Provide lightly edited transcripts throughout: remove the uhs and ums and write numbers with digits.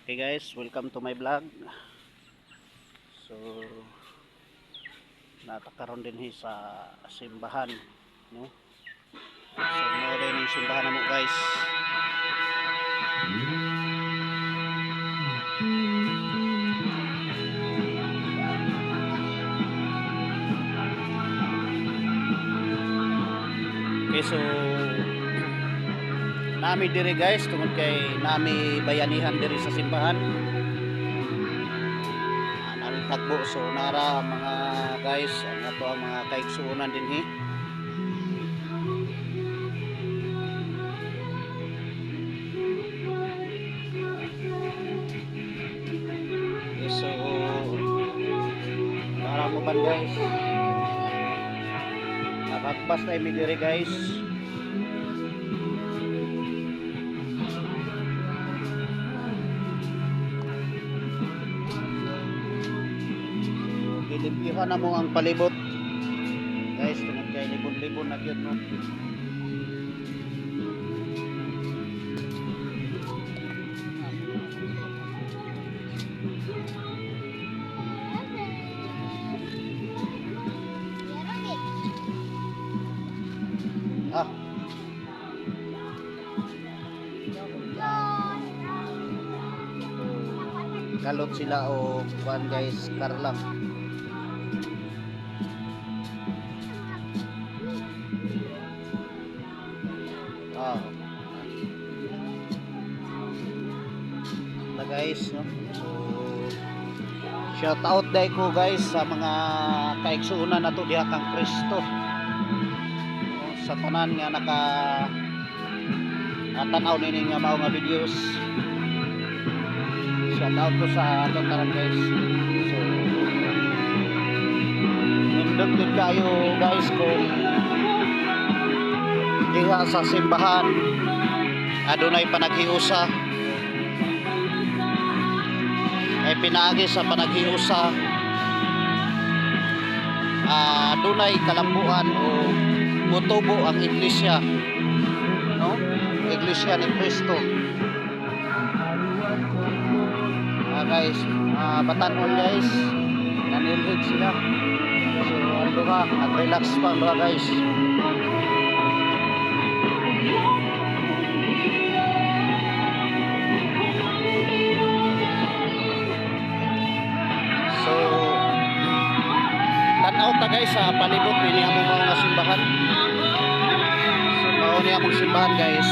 Okay guys, welcome to my vlog. So natakaroon din sa simbahan, no? So mo rin yung simbahan mo guys. Okay, so nami diri guys tungod kay nami bayanihan diri sa simbahan. Nami tagbo, so nara mga guys ang ato ang mga kaigsuonan dinhi. Okay, so nara mo ban guys. Nakagpas tayo mi diri guys. Limpyuhan na mo ang palibot guys, tungod kay libon-libon na gyud no. Kalot sila o kuan guys, car lang. Guys, no? So shout out day ko guys sa mga kaigsuonan nato diha kang Kristo, no? Sa tanan nga naka tanaw nini nga mao nga videos, shout out ko sa ato tanan guys. So nindot din kayo guys kung diha sa simbahan adunay panaghiusa ay pinaagi sa panaghiusa, dunay kalambuan o mutubo ang iglesia, no? Iglesia ni Kristo. Guys, batanon guys, nanilhig sila. So ano ba, nag-relax pa ba guys. Tanaw ta guys sa palibot ini among mga simbahan. So mao ni among simbahan guys.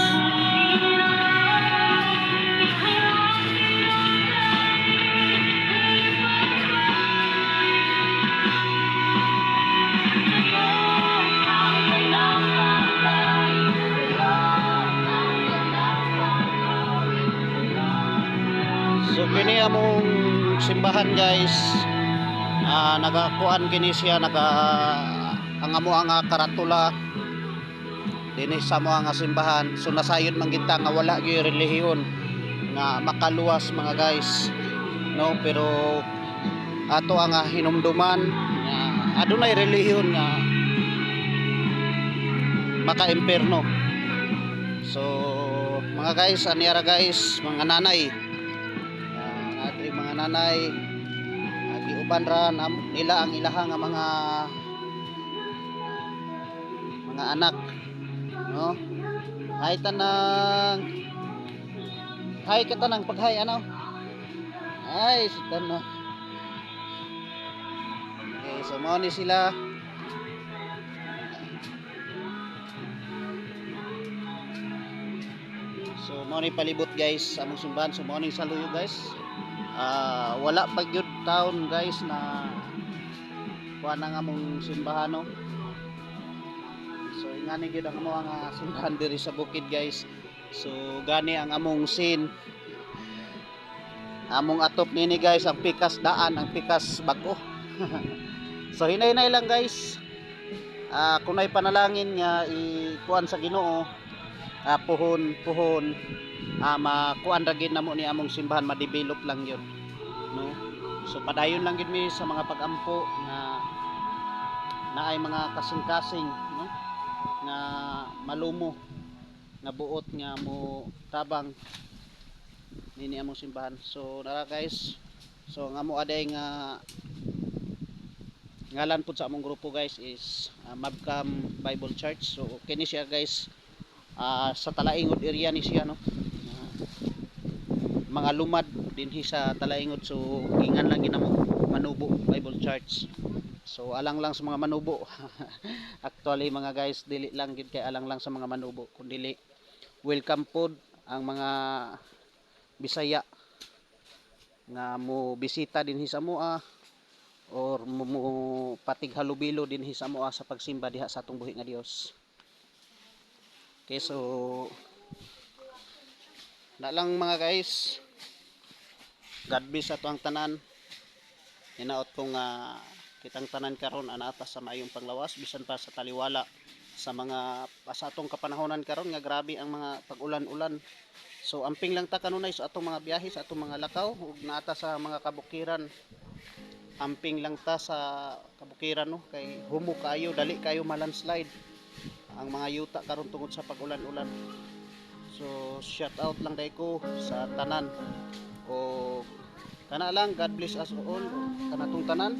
So kini among simbahan guys. Nagakuan kini siya, ang amo ang karatula dinhi sa mo nga simbahan. So nasayod man kita nga wala gyud relihiyon nga makaluwas mga guys, no? Pero ato ang hinumduman adunay relihiyon nga maka-imperno. So mga guys, aniara guys, mga nanay, natri mga nanay giuban ra nila ang ilaha nga mga anak, no? Hay tanang, hay katanang paghay ano, ay sitan na. Okay, so mo ni sila. So mo ni palibot guys among simbahan. So mo ni saluyo guys. Wala pa gyud taon guys na kuan nga among simbahan, no? So ingani gyud ang among simbahan diri sa bukid guys. So gani ang among scene, among atop nini guys ang pikas daan, ang pikas bag-o. So hinay-hinay lang guys, kunay panalangin nga ikuan sa Ginoo, puhon makuan ra gid namo ni among simbahan, ma-develop lang yun, no? So padayon lang gid mi sa mga pag-ampo nga naay mga kasing-kasing, no? Nga malumo nga buot nga mo tabang nini among simbahan. So nara guys, so nga mo aday nga ngalan po sa among grupo guys is Mabcam Bible Church. So kini siya guys, sa Talaingod area ni siya no. Mga lumad dinhi sa Talaingod, so gingan lang ginamo Manubo Bible Church. So alang lang sa mga manubo. Actually mga guys, dili lang gid kay alang lang sa mga manubo, kundi welcome pod ang mga Bisaya nga mo bisita dinhi sa moa or mo patig halubilo dinhi sa moa sa pagsimba diha sa atong buhi nga Dios. Okay, so na lang mga guys, God bless ato ang tanan. Hinaot kong kitang tanan karon anata sa maayong panglawas bisan pa sa taliwala sa mga sa atong kapanahonan karon nga grabe ang mga pag-ulan-ulan. So amping lang ta kanunay sa atong mga biyahe, sa atong mga lakaw ug naata sa mga kabukiran. Amping lang ta sa kabukiran no kay humo kayo, dali kayo malandslide ang mga yuta karon tungod sa pag-ulan-ulan. So shout out lang day ko sa tanan o kana lang, God bless us all kanatong tanan.